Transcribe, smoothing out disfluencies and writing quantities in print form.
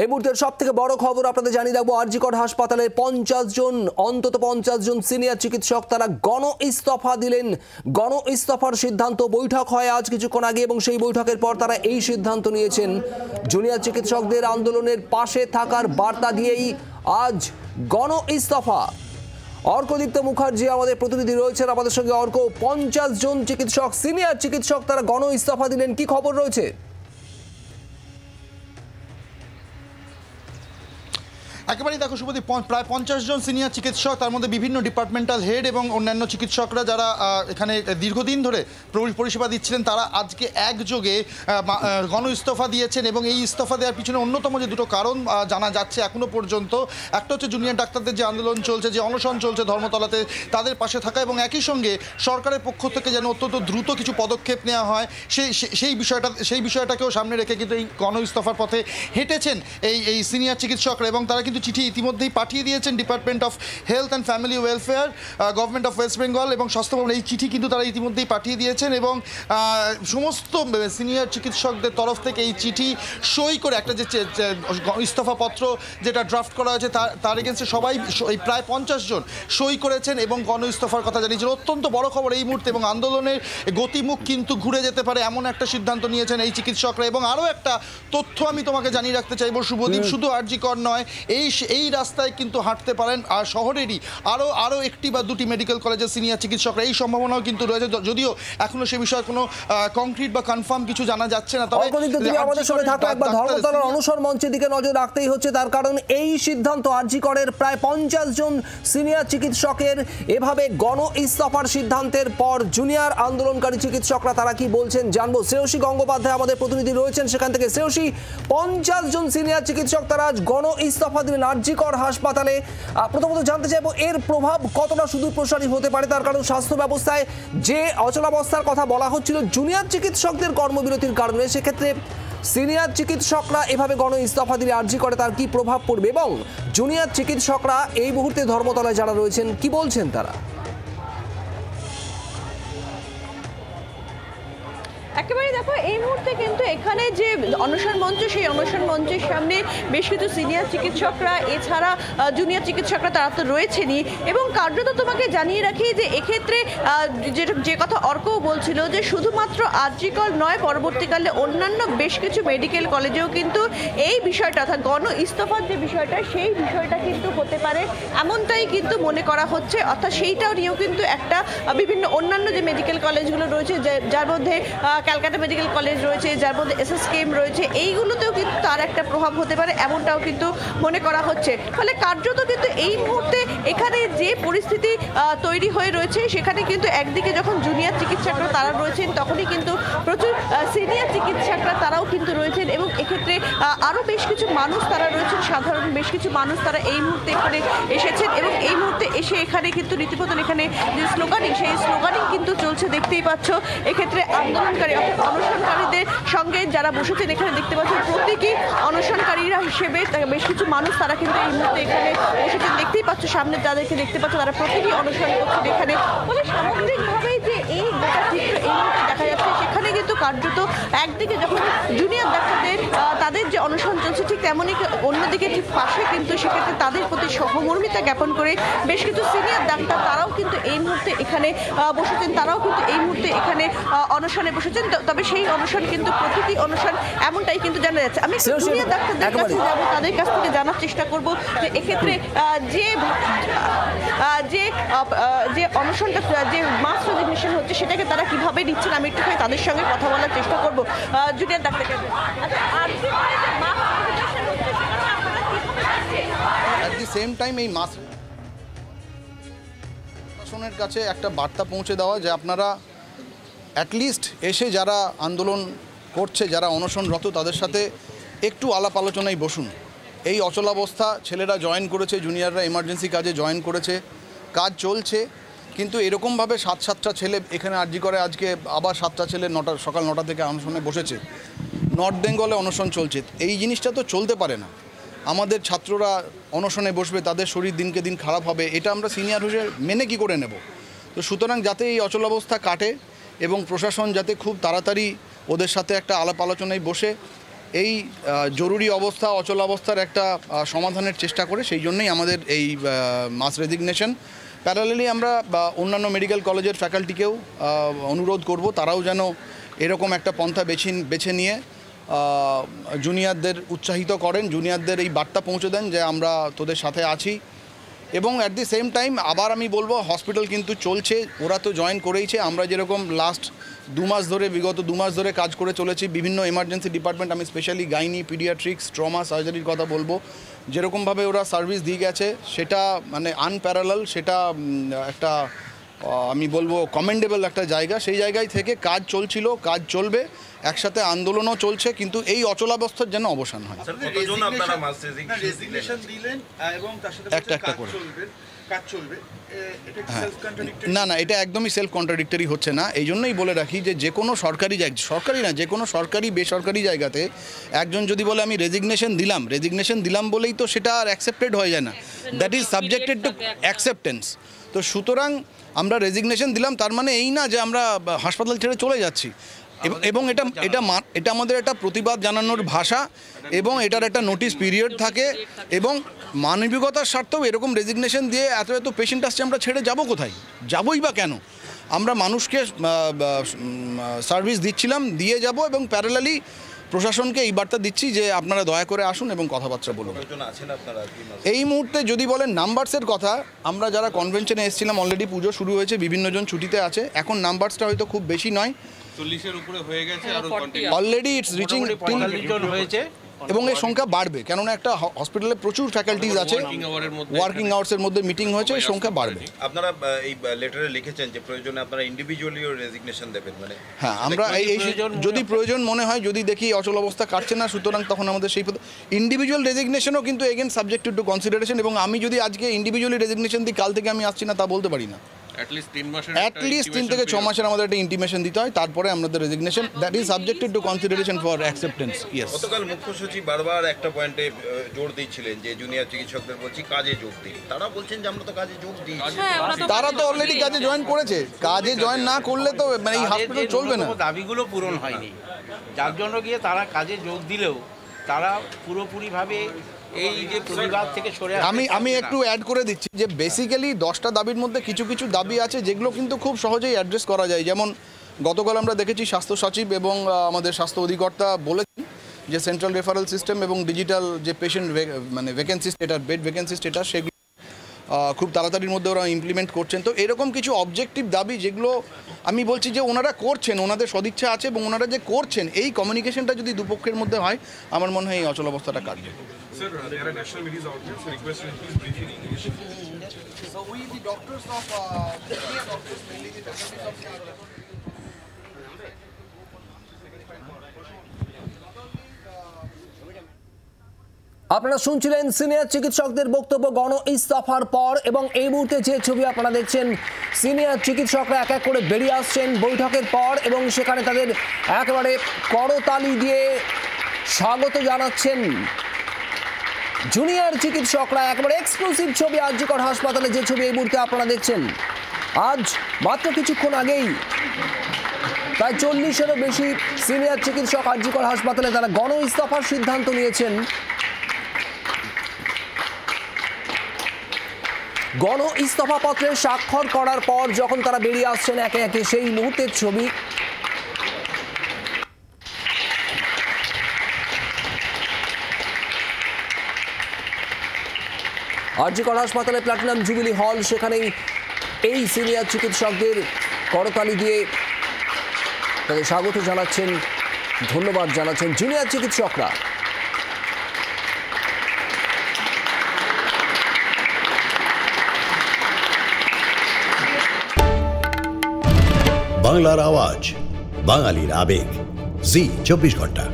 এই মুহূর্তের সবথেকে বড় খবর আপনাদের জানিয়ে রাখবো, আরজিকর হাসপাতালে অন্তত 50 জন সিনিয়র চিকিৎসক তারা গণ ইস্তফা দিলেন। গণ ইস্তফার সিদ্ধান্ত বৈঠক হয় আজ কিছুক্ষণ আগে এবং সেই বৈঠকের পর তারা এই সিদ্ধান্ত নিয়েছেন। জুনিয়র চিকিৎসকদের আন্দোলনের পাশে থাকার বার্তা দিয়েই আজ গণ ইস্তফা। অর্কদীপ্ত মুখার্জি আমাদের প্রতিনিধি রয়েছেন আমাদের সঙ্গে। অর্ক, 50 জন চিকিৎসক সিনিয়র চিকিৎসক তারা গণ ইস্তফা দিলেন, কি খবর রয়েছে? একেবারেই দেখো শুভদীপ, প্রায় 50 জন সিনিয়র চিকিৎসক, তার মধ্যে বিভিন্ন ডিপার্টমেন্টাল হেড এবং অন্যান্য চিকিৎসকরা যারা এখানে দীর্ঘদিন ধরে পরিষেবা দিচ্ছিলেন, তারা আজকে একযোগে গণ ইস্তফা দিয়েছেন। এবং এই ইস্তফা দেওয়ার পিছনে অন্যতম যে দুটো কারণ জানা যাচ্ছে এখনো পর্যন্ত, একটা হচ্ছে জুনিয়র ডাক্তারদের যে আন্দোলন চলছে, যে অনশন চলছে ধর্মতলাতে, তাদের পাশে থাকা, এবং একই সঙ্গে সরকারের পক্ষ থেকে যেন অত্যন্ত দ্রুত কিছু পদক্ষেপ নেওয়া হয় সেই বিষয়টাকেও সামনে রেখে কিন্তু এই গণ ইস্তফার পথে হেঁটেছেন এই সিনিয়র চিকিৎসকরা। এবং তারা কিন্তু চিঠি ইতিমধ্যেই পাঠিয়ে দিয়েছেন department of health and family welfare, government of West Bengal এবং স্বাস্থ্য ভবন। এই চিঠি কিন্তু তারা ইতিমধ্যেই পাঠিয়ে দিয়েছেন এবং সমস্ত সিনিয়র চিকিৎসকদের তরফ থেকে এই চিঠি সই করে একটা যে ইস্তফাপত্র যেটা ড্রাফট করা হয়েছে তার এগেন্সে সবাই প্রায় 50 জন সই করেছেন এবং গণ ইস্তফার কথা জানিয়েছেন। অত্যন্ত বড় খবর এই মুহূর্তে, এবং আন্দোলনের গতিমুখ কিন্তু ঘুরে যেতে পারে এমন একটা সিদ্ধান্ত নিয়েছেন এই চিকিৎসকরা। এবং আরও একটা তথ্য আমি তোমাকে জানিয়ে রাখতে চাইব শুভদীপ, শুধু আরজিকর নয়, এই রাস্তায় কিন্তু হাঁটতে পারেন আর শহরেরই আরও একটি বা দুটি মেডিকেল কলেজের সিনিয়র চিকিৎসকরা। এই সম্ভাবনাও কিন্তু রয়েছে, যদিও এখনো সে বিষয়ে কোনো কংক্রিট বা কনফার্ম কিছু জানা যাচ্ছে না। তবে আমাদের সঙ্গে থাকলে একবার ধর্মতলার অনশন মঞ্চের দিকে নজর রাখতেই হচ্ছে, তার কারণ এই সিদ্ধান্ত আরজিকরের প্রায় 50 জন সিনিয়র চিকিৎসকের এভাবে গণ ইস্তফার সিদ্ধান্তের পর জুনিয়র আন্দোলনকারী চিকিৎসকরা তারা কি বলছেন জানবো। শ্রেয়সী গঙ্গোপাধ্যায় আমাদের প্রতিনিধি রয়েছেন সেখান থেকে। শ্রেয়সী, 50 জন সিনিয়র চিকিৎসক তারা আজ গণ ইস্তফা দিলেন আরজিকর হাসপাতালে। প্রথমত জানতে চাইবো এর প্রভাব কতটা সুদূর প্রসারী হতে পারে, তার কারণ স্বাস্থ্য ব্যবস্থায় যে অচলাবস্থার কথা বলা হচ্ছিল জুনিয়র চিকিৎসকদের কর্মবিরতির কারণে, সেক্ষেত্রে সিনিয়র চিকিৎসকরা এভাবে গণ ইস্তফা দিলে আরজিকরে তার কি প্রভাব পড়বে, এবং জুনিয়র চিকিৎসকরা এই মুহূর্তে ধর্মতলায় যারা রয়েছেন কি বলছেন তারা? একেবারে দেখো, এই মুহূর্তে কিন্তু এখানে যে অনশন মঞ্চ, সেই অনশন মঞ্চের সামনে বেশ কিছু সিনিয়র চিকিৎসকরা এছাড়া জুনিয়র চিকিৎসকরা তারা তো রয়েছেনই। এবং কার্যত তোমাকে জানিয়ে রাখি যে এক্ষেত্রে যে কথা অর্কও বলছিল যে শুধুমাত্র আরজিকর নয়, পরবর্তীকালে অন্যান্য বেশ কিছু মেডিকেল কলেজেও কিন্তু এই বিষয়টা অর্থাৎ গণ ইস্তফার যে বিষয়টা, সেই বিষয়টা কিন্তু হতে পারে এমনটাই কিন্তু মনে করা হচ্ছে। অর্থাৎ সেইটাও নিয়েও কিন্তু একটা বিভিন্ন অন্যান্য যে মেডিকেল কলেজগুলো রয়েছে, যার মধ্যে ক্যালকাটা মেডিকেল কলেজ রয়েছে, যার মধ্যে এসএসকেএম রয়েছে, এইগুলোতেও কিন্তু তার একটা প্রভাব হতে পারে এমনটাও কিন্তু মনে করা হচ্ছে। ফলে কার্যত কিন্তু এই মুহূর্তে এখানে যে পরিস্থিতি তৈরি হয়ে রয়েছে, সেখানে কিন্তু একদিকে যখন জুনিয়র চিকিৎসকরা তারা রয়েছেন, তখনই কিন্তু প্রচুর সিনিয়র চিকিৎসকরা তারাও কিন্তু রয়েছেন। এবং এক্ষেত্রে আরও বেশ কিছু মানুষ তারা রয়েছেন, সাধারণ বেশ কিছু মানুষ তারা এই মুহূর্তে এখানে এসেছেন এবং এই মুহূর্তে এসে এখানে কিন্তু রীতিমতন এখানে যে স্লোগানিং, সেই স্লোগানিং কিন্তু চলছে দেখতেই পাচ্ছ। এক্ষেত্রে আন্দোলনকারী অর্থাৎ অনশনকারীদের সঙ্গে যারা বসেছেন এখানে দেখতে পাচ্ছেন প্রতীকী অনশনকারীরা হিসেবে বেশ কিছু মানুষ তারা কিন্তু এই মুহূর্তে এখানে বসেছেন দেখতেই পাচ্ছ। সামনে যাদেরকে দেখতে পাচ্ছ তারা প্রতীকী অনশন করছেন এখানে। ফলে সামগ্রিকভাবে যে এই গোটা চিত্র এই মুহূর্তে দেখা যাচ্ছে, সেখানে কিন্তু কার্যত একদিকে যখন জুনিয়র ডাক্তারদের তাদের যে অনশন চলছে, ঠিক তেমনই অন্যদিকে ঠিক পাশে কিন্তু সেক্ষেত্রে তাদের প্রতি সহমর্মিতা জ্ঞাপন করে বেশ কিছু সিনিয়র ডাক্তার তারাও কিন্তু এই মুহূর্তে এখানে বসেছেন, তারাও কিন্তু এই মুহূর্তে এখানে অনশনে বসেছেন। তবে সেই অনশন কিন্তু প্রতিটি অনশন এমনটাই কিন্তু জানা যাচ্ছে। আমি জুনিয়র ডাক্তারদের কাছে যাব, তাদের কাছ থেকে জানার চেষ্টা করব যে এক্ষেত্রে যে অনশনটা, যে মাস রেজিগনেশন হচ্ছে, সেটাকে তারা কিভাবে নিচ্ছেন, আমি একটুখানি তাদের সঙ্গে কথা বলার চেষ্টা করব। জুনিয়র ডাক্তারকে অ্যাট দি সেম টাইম এই মাস প্রশাসনের কাছে একটা বার্তা পৌঁছে দেওয়া যে আপনারা অ্যাটলিস্ট এসে যারা আন্দোলন করছে, যারা অনশনরত, তাদের সাথে একটু আলাপ আলোচনায় বসুন। এই অচলাবস্থা, ছেলেরা জয়েন করেছে, জুনিয়ররা এমার্জেন্সি কাজে জয়েন করেছে, কাজ চলছে, কিন্তু এরকমভাবে 7-7টা ছেলে এখানে আরজিকরে আজকে আবার 7টা ছেলে সকাল 9টা থেকে অনশনে বসেছে। নর্থ বেঙ্গলে অনশন চলছে, এই জিনিসটা তো চলতে পারে না। আমাদের ছাত্ররা অনশনে বসবে, তাদের শরীর দিনকে দিন খারাপ হবে, এটা আমরা সিনিয়র হিসেবে মেনে কি করে নেব? তো সুতরাং যাতে এই অচলাবস্থা কাটে এবং প্রশাসন যাতে খুব তাড়াতাড়ি ওদের সাথে একটা আলাপ আলোচনায় বসে এই জরুরি অবস্থা অচলাবস্থার একটা সমাধানের চেষ্টা করে, সেই জন্যই আমাদের এই মাস রেজিগনেশন। প্যারালালি আমরা অন্যান্য মেডিকেল কলেজের ফ্যাকাল্টিকেও অনুরোধ করব তারাও যেন এরকম একটা পন্থা বেছে নিয়ে জুনিয়রদের উৎসাহিত করেন, জুনিয়রদের এই বার্তা পৌঁছে দেন যে আমরা তোদের সাথে আছি। এবং অ্যাট দি সেম টাইম আবার আমি বলবো হসপিটাল কিন্তু চলছে, ওরা তো জয়েন করেইছে। আমরা যেরকম লাস্ট বিগত 2 মাস ধরে কাজ করে চলেছি, বিভিন্ন এমার্জেন্সি ডিপার্টমেন্ট, আমি স্পেশালি গাইনি, পিডিয়াট্রিক্স, ট্রমা, সার্জারির কথা বলবো, যেরকমভাবে ওরা সার্ভিস দিয়ে গেছে সেটা মানে আনপ্যারালাল, সেটা একটা আমি বলবো কমেন্ডেবল একটা জায়গা। সেই জায়গায় থেকে কাজ চলছিল, কাজ চলবে, একসাথে আন্দোলনও চলছে, কিন্তু এই অচলাবস্থার যেন অবসান হয়। একটা করে না, এটা একদমই সেলফ কন্ট্রাডিক্টরি হচ্ছে না। এই জন্যই বলে রাখি যে কোনো সরকারি না, যে কোনো সরকারি বেসরকারি জায়গাতে একজন যদি বলে আমি রেজিগনেশন দিলাম বলেই তো সেটা আর অ্যাকসেপ্টেড হয়ে যায় না, that is subjected to acceptance. তো সুতরাং আমরা রেজিগনেশন দিলাম তার মানে এই না যে আমরা হাসপাতাল ছেড়ে চলে যাচ্ছি, এবং এটা আমাদের একটা প্রতিবাদ জানানোর ভাষা, এবং এটার একটা নোটিশ পিরিয়ড থাকে, এবং মানবিকতার স্বার্থেও এরকম রেজিগনেশন দিয়ে এত পেশেন্ট আসছে, আমরা ছেড়ে যাব কোথায়, যাবই বা কেন? আমরা মানুষকে সার্ভিস দিচ্ছিলাম, দিয়ে যাব, এবং প্যারালালি প্রশাসনকে এই বার্তা দিচ্ছি যে আপনারা দয়া করে আসুন এবং কথাবার্তা বলুন। এই মুহূর্তে যদি বলেন নাম্বারসের কথা, আমরা যারা কনভেনশনে এসেছিলাম অলরেডি পুজো শুরু হয়েছে, বিভিন্ন জন ছুটিতে আছে, এখন নাম্বারসটা হয়তো খুব বেশি নয়, 40-এর উপরে হয়ে গেছে, আর অলরেডি ইটস রিচিং 45 জন হয়েছে, এবং এর সংখ্যা বাড়বে, কেননা একটা হসপিটালে প্রচুর ফ্যাকাল্টিজ আছে, ওয়ার্কিং আওয়ার্সের মধ্যে মিটিং হয়েছে, এই সংখ্যা বাড়বে। আপনারা এই লেটারে লিখেছেন যে প্রয়োজনে আপনারা ইন্ডিভিজুয়ালিও রেজিগনেশন দেবেন, মানে হ্যাঁ, আমরা এই যদি প্রয়োজন মনে হয়, যদি দেখি অচল অবস্থা কাটছে না, সুতরাং তখন আমাদের সেই ইন্ডিভিজুয়াল রেজিগনেশনও কিন্তু এগেন সাবজেক্টেড টু কনসিডারেশন। এবং আমি যদি আজকে ইন্ডিভিজুয়ালি রেজিগনেশন দিই, কাল থেকে আমি আসছি না তা বলতে পারি না। অ্যাটলিস্ট 3 থেকে 6 মাসের আমাদের একটা ইন্টিমেশন দিতে হয়, তারপরে আমাদের resignation, that is subjected to consideration for acceptance. Yes, গতকাল মুখ্য সচিব বারবার একটা পয়েন্টে জোর দিচ্ছিলেন যে জুনিয়র চিকিৎসকদের বলছি কাজে যোগ দিন, তারা বলছেন যে আমরা তো কাজে যোগ দিই, তারা তো অলরেডি কাজে জয়েন করেছে, কাজে জয়েন না করলে তো মানে এই হসপিটাল চলবে না। দাবিগুলো পূরণ হয়নি, যার জন্য গিয়ে তারা কাজে যোগ দিলেও তারা পুরোপুরিভাবে এই যে প্রতিবাদ থেকে সরে আমি একটু অ্যাড করে দিচ্ছি যে বেসিক্যালি 10টা দাবির মধ্যে কিছু দাবি আছে যেগুলো কিন্তু খুব সহজেই অ্যাড্রেস করা যায়। যেমন গতকাল আমরা দেখেছি স্বাস্থ্য সচিব এবং আমাদের স্বাস্থ্য অধিকর্তা বলেছেন যে সেন্ট্রাল রেফারেল সিস্টেম এবং ডিজিটাল যে পেশেন্ট মানে vacancy status, bed vacancy status, সেগুলো খুব তাড়াতাড়ির মধ্যে ওরা ইমপ্লিমেন্ট করছেন। তো এরকম কিছু অবজেক্টিভ দাবি যেগুলো আমি বলছি যে ওনারা করছেন, ওনাদের সদিচ্ছা আছে, এবং ওনারা যে করছেন এই কমিউনিকেশনটা যদি দুপক্ষের মধ্যে হয়, আমার মনে হয় এই অচল অবস্থাটা কাটবে। Sir, there are national media outlets who request you to please brief in English. So we the doctors of senior doctors, mainly the faculties of আপনারা শুনছিলেন সিনিয়র চিকিৎসকদের বক্তব্য গণ ইস্তফার পর, এবং এই মুহূর্তে যে ছবি আপনারা দেখছেন, সিনিয়র চিকিৎসকরা এক এক করে বেরিয়ে আসছেন বৈঠকের পর, এবং সেখানে তাদের একেবারে করতালি দিয়ে স্বাগত জানাচ্ছেন জুনিয়র চিকিৎসকরা। একেবারে এক্সক্লুসিভ ছবি আরজি কর হাসপাতালে, যে ছবি এই মুহূর্তে আপনারা দেখছেন। আজ মাত্র কিছুক্ষণ আগেই প্রায় 40-এরও বেশি সিনিয়র চিকিৎসক আরজি কর হাসপাতালে তারা গণ ইস্তফার সিদ্ধান্ত নিয়েছেন। গণ ইস্তফাপত্রে স্বাক্ষর করার পর যখন তারা বেরিয়ে আসছেন একে একে, সেই মুহূর্তের ছবি। আরজি কর হাসপাতালে প্ল্যাটিনাম জুবিলি হল, সেখানেই এই সিনিয়র চিকিৎসকদের করতালি দিয়ে তাদের স্বাগত জানাচ্ছেন, ধন্যবাদ জানাচ্ছেন জুনিয়র চিকিৎসকরা। বাংলার আওয়াজ, বাঙালির আবেগ, জি 24 ঘন্টা।